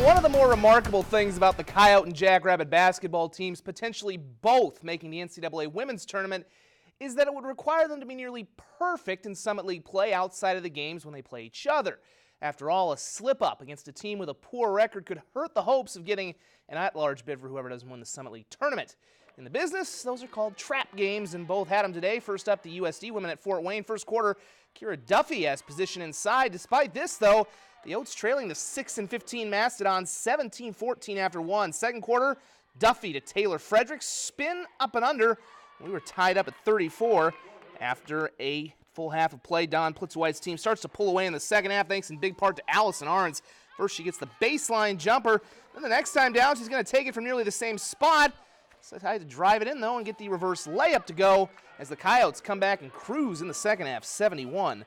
One of the more remarkable things about the Coyote and Jackrabbit basketball teams potentially both making the NCAA women's tournament is that it would require them to be nearly perfect in Summit League play outside of the games when they play each other. After all, a slip-up against a team with a poor record could hurt the hopes of getting an at-large bid for whoever doesn't win the Summit League tournament. In the business, those are called trap games, and both had them today. First up, the USD women at Fort Wayne. First quarter, Kira Duffy has position inside. Despite this, though, the Oats trailing the 6-15 Mastodons 17-14 after one. Second quarter, Duffy to Taylor Fredericks. Spin up and under. We were tied up at 34 after a full half of play. Don Plitzwhite's team starts to pull away in the second half, thanks in big part to Allison Arns. First, she gets the baseline jumper. Then the next time down, she's going to take it from nearly the same spot. So I had to drive it in, though, and get the reverse layup to go as the Coyotes come back and cruise in the second half, 71-49.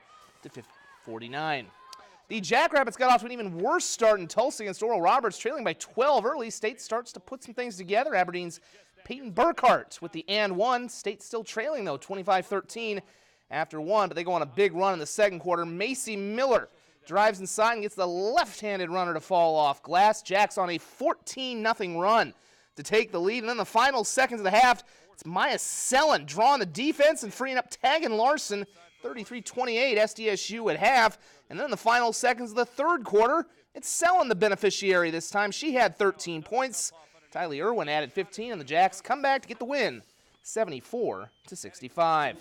The Jackrabbits got off to an even worse start in Tulsa against Oral Roberts, trailing by 12 early. State starts to put some things together. Aberdeen's Peyton Burkhart with the and one. State still trailing, though, 25-13 after one, but they go on a big run in the second quarter. Macy Miller drives inside and gets the left-handed runner to fall off glass. Jacks on a 14-0 run to take the lead. And then the final seconds of the half, it's Maya Sellen drawing the defense and freeing up Tagan Larson, 33-28 SDSU at half. And then in the final seconds of the third quarter, it's Sellen the beneficiary this time. She had 13 points. Tylee Irwin added 15, and the Jacks come back to get the win, 74-65.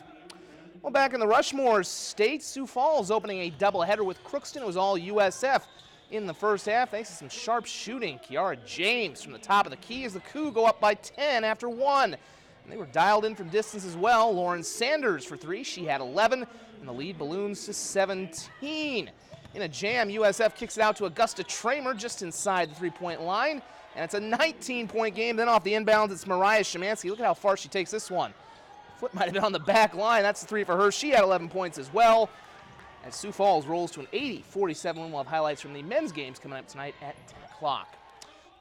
Well, back in the Rushmore State, Sioux Falls opening a doubleheader with Crookston. It was all USF in the first half, thanks to some sharp shooting. Kiara James from the top of the key as the Cougs go up by 10 after one. And they were dialed in from distance as well. Lauren Sanders for three. She had 11, and the lead balloons to 17. In a jam, USF kicks it out to Augusta Tramer just inside the three-point line, and it's a 19-point game. Then off the inbounds, it's Mariah Szymanski. Look at how far she takes this one. Foot might have been on the back line. That's the three for her. She had 11 points as well. As Sioux Falls rolls to an 80-47 win. We'll have highlights from the men's games coming up tonight at 10 o'clock.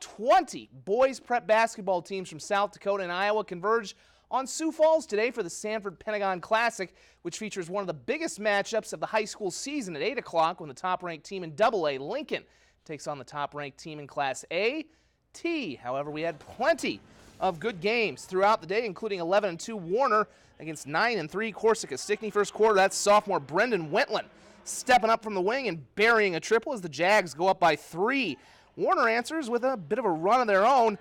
20 boys prep basketball teams from South Dakota and Iowa converge on Sioux Falls today for the Sanford Pentagon Classic, which features one of the biggest matchups of the high school season at 8 o'clock when the top-ranked team in AA, Lincoln, takes on the top-ranked team in Class A, T. However, we had plenty of good games throughout the day, including 11-2 Warner against 9-3 Corsica Stickney. First quarter, that's sophomore Brendan Wentland stepping up from the wing and burying a triple as the Jags go up by 3. Warner answers with a bit of a run of their own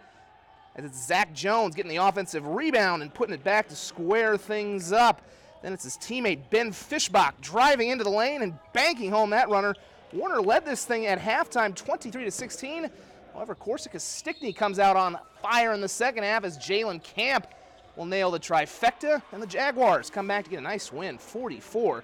as it's Zach Jones getting the offensive rebound and putting it back to square things up. Then it's his teammate Ben Fischbach driving into the lane and banking home that runner. Warner led this thing at halftime 23-16. However, Corsica Stickney comes out on fire in the second half as Jalen Camp will nail the trifecta, and the Jaguars come back to get a nice win, 44-40.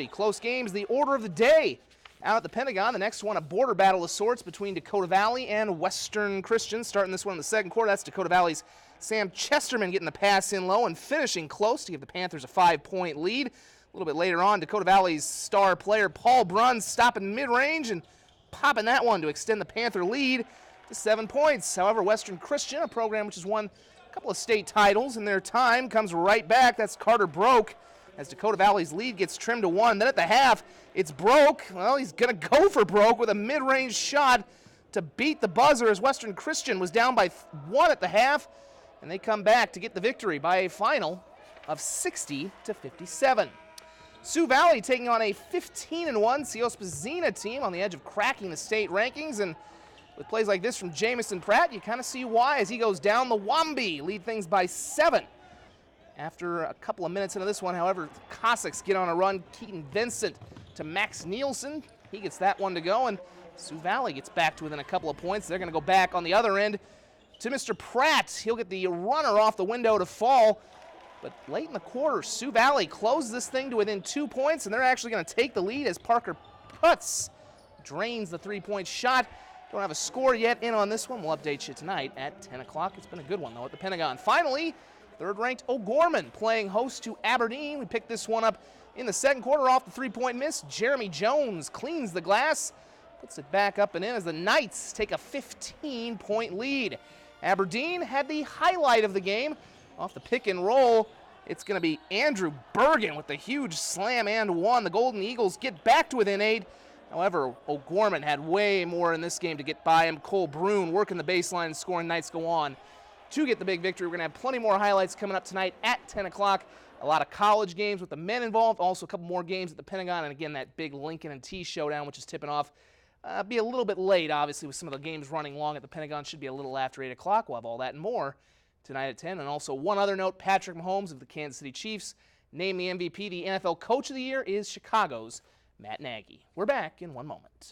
Close games, the order of the day. Out at the Pentagon, the next one, a border battle of sorts between Dakota Valley and Western Christian. Starting this one in the second quarter, that's Dakota Valley's Sam Chesterman getting the pass in low and finishing close to give the Panthers a 5-point lead. A little bit later on, Dakota Valley's star player Paul Bruns stopping mid-range and popping that one to extend the Panther lead to 7 points. However, Western Christian, a program which has won a couple of state titles in their time, comes right back. That's Carter Broke as Dakota Valley's lead gets trimmed to 1. Then at the half, it's Broke. Well, he's going to go for Broke with a mid-range shot to beat the buzzer as Western Christian was down by 1 at the half, and they come back to get the victory by a final of 60-57. Sioux Valley taking on a 15-1 Sioux team on the edge of cracking the state rankings, and with plays like this from Jamison Pratt, you kind of see why as he goes down the Wambi, lead things by 7. After a couple of minutes into this one, however, the Cossacks get on a run. Keaton Vincent to Max Nielsen. He gets that one to go, and Sioux Valley gets back to within a couple of points. They're going to go back on the other end to Mr. Pratt. He'll get the runner off the window to fall. But late in the quarter, Sioux Valley closes this thing to within 2 points, and they're actually going to take the lead as Parker Putz drains the three-point shot. Don't have a score yet in on this one. We'll update you tonight at 10 o'clock. It's been a good one, though, at the Pentagon. Finally, third-ranked OGorman playing host to Aberdeen. We picked this one up in the second quarter off the three-point miss. Jeremy Jones cleans the glass, puts it back up and in as the Knights take a 15-point lead. Aberdeen had the highlight of the game. Off the pick and roll, it's going to be Andrew Bergen with the huge slam and one. The Golden Eagles get back to within 8. However, OGorman had way more in this game to get by him. Cole Brune working the baseline and scoring. Knights go on to get the big victory. We're going to have plenty more highlights coming up tonight at 10 o'clock. A lot of college games with the men involved. Also a couple more games at the Pentagon. And again, that big Lincoln and T showdown, which is tipping off. Be a little bit late, obviously, with some of the games running long at the Pentagon. Should be a little after 8 o'clock. We'll have all that and more tonight at 10. And also one other note, Patrick Mahomes of the Kansas City Chiefs named the MVP. The NFL Coach of the Year is Chicago's Matt Nagy. We're back in one moment.